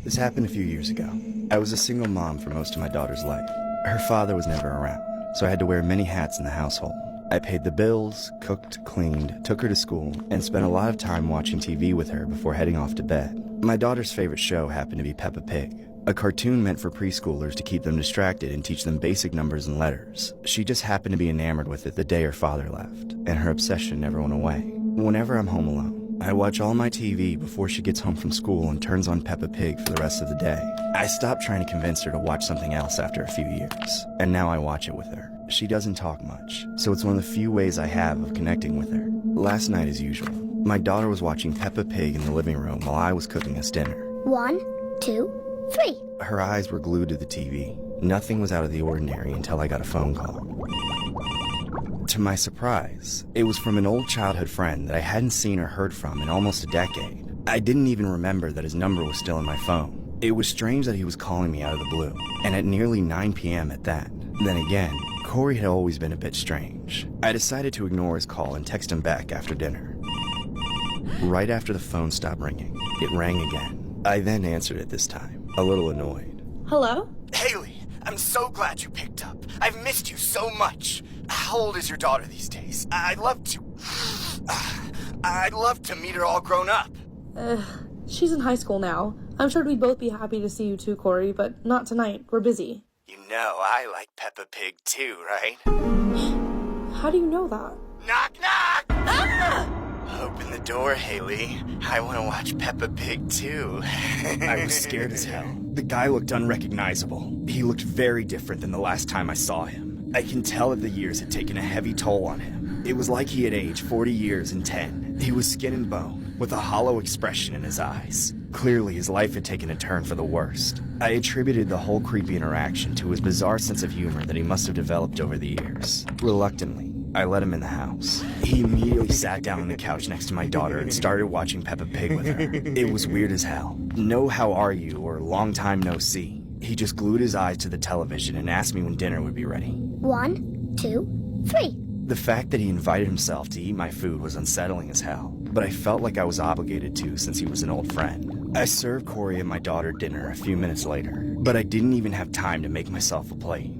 This happened a few years ago. I was a single mom for most of my daughter's life. Her father was never around, so I had to wear many hats in the household. I paid the bills, cooked, cleaned, took her to school, and spent a lot of time watching TV with her before heading off to bed. My daughter's favorite show happened to be Peppa Pig, a cartoon meant for preschoolers to keep them distracted and teach them basic numbers and letters. She just happened to be enamored with it the day her father left, and her obsession never went away. Whenever I'm home alone, I watch all my TV before she gets home from school and turns on Peppa Pig for the rest of the day. I stopped trying to convince her to watch something else after a few years, and now I watch it with her. She doesn't talk much, so it's one of the few ways I have of connecting with her. Last night, as usual, my daughter was watching Peppa Pig in the living room while I was cooking us dinner. 1, 2, 3. Her eyes were glued to the TV. Nothing was out of the ordinary until I got a phone call. To my surprise, it was from an old childhood friend that I hadn't seen or heard from in almost a decade. I didn't even remember that his number was still in my phone. It was strange that he was calling me out of the blue, and at nearly 9 p.m. at that. Then again, Corey had always been a bit strange. I decided to ignore his call and text him back after dinner. Right after the phone stopped ringing, it rang again. I then answered it this time, a little annoyed. Hello? Haley, I'm so glad you picked up. I've missed you so much. How old is your daughter these days? I'd love to meet her all grown up. She's in high school now. I'm sure we'd both be happy to see you too, Corey, but not tonight. We're busy. You know I like Peppa Pig too, right? How do you know that? Knock, knock! Ah! Open the door, Haley. I want to watch Peppa Pig too. I was scared as hell. The guy looked unrecognizable. He looked very different than the last time I saw him. I can tell that the years had taken a heavy toll on him. It was like he had aged 40 years in 10. He was skin and bone, with a hollow expression in his eyes. Clearly, his life had taken a turn for the worst. I attributed the whole creepy interaction to his bizarre sense of humor that he must have developed over the years. Reluctantly, I let him in the house. He immediately sat down on the couch next to my daughter and started watching Peppa Pig with her. It was weird as hell. No how are you or long time no see. He just glued his eyes to the television and asked me when dinner would be ready. 1, 2, 3. The fact that he invited himself to eat my food was unsettling as hell, but I felt like I was obligated to since he was an old friend. I served Corey and my daughter dinner a few minutes later, but I didn't even have time to make myself a plate.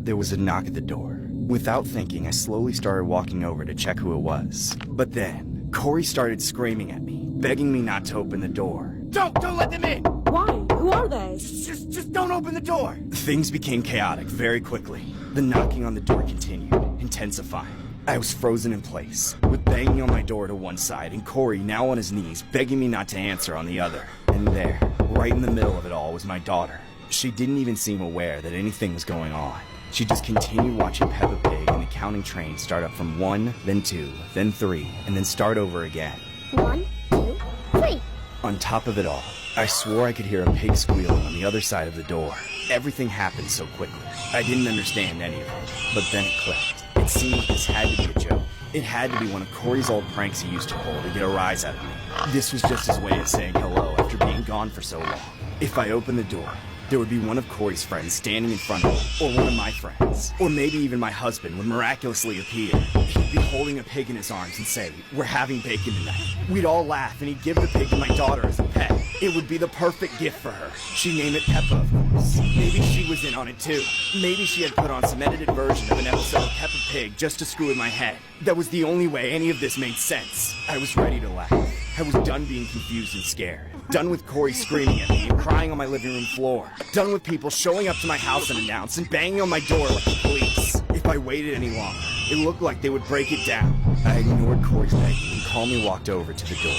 There was a knock at the door. Without thinking, I slowly started walking over to check who it was. But then, Corey started screaming at me, begging me not to open the door. Don't let them in! Why? Who are they? Just don't open the door! Things became chaotic very quickly. The knocking on the door continued, intensifying. I was frozen in place, with banging on my door to one side and Corey now on his knees, begging me not to answer on the other. And there, right in the middle of it all, was my daughter. She didn't even seem aware that anything was going on. She just continued watching Peppa Pig and the counting train start up from 1, then 2, then 3, and then start over again. 1, 2, 3. On top of it all, I swore I could hear a pig squealing on the other side of the door. Everything happened so quickly. I didn't understand any of it, but then it clicked. It seemed like this had to be a joke. It had to be one of Corey's old pranks he used to pull to get a rise out of me. This was just his way of saying hello after being gone for so long. If I opened the door, there would be one of Corey's friends standing in front of him, or one of my friends, or maybe even my husband would miraculously appear. He'd be holding a pig in his arms and say, "We're having bacon tonight." We'd all laugh and he'd give the pig to my daughter as a pet. It would be the perfect gift for her. She'd name it Peppa, of course. Maybe she was in on it too. Maybe she had put on some edited version of an episode of Peppa Pig just to screw with my head. That was the only way any of this made sense. I was ready to laugh. I was done being confused and scared. Done with Corey screaming at me and crying on my living room floor. Done with people showing up to my house unannounced and banging on my door like the police. If I waited any longer, it looked like they would break it down. I ignored Corey's begging and calmly walked over to the door.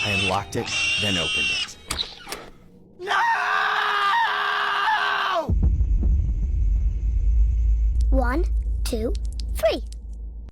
I unlocked it, then opened it. No! 1, 2,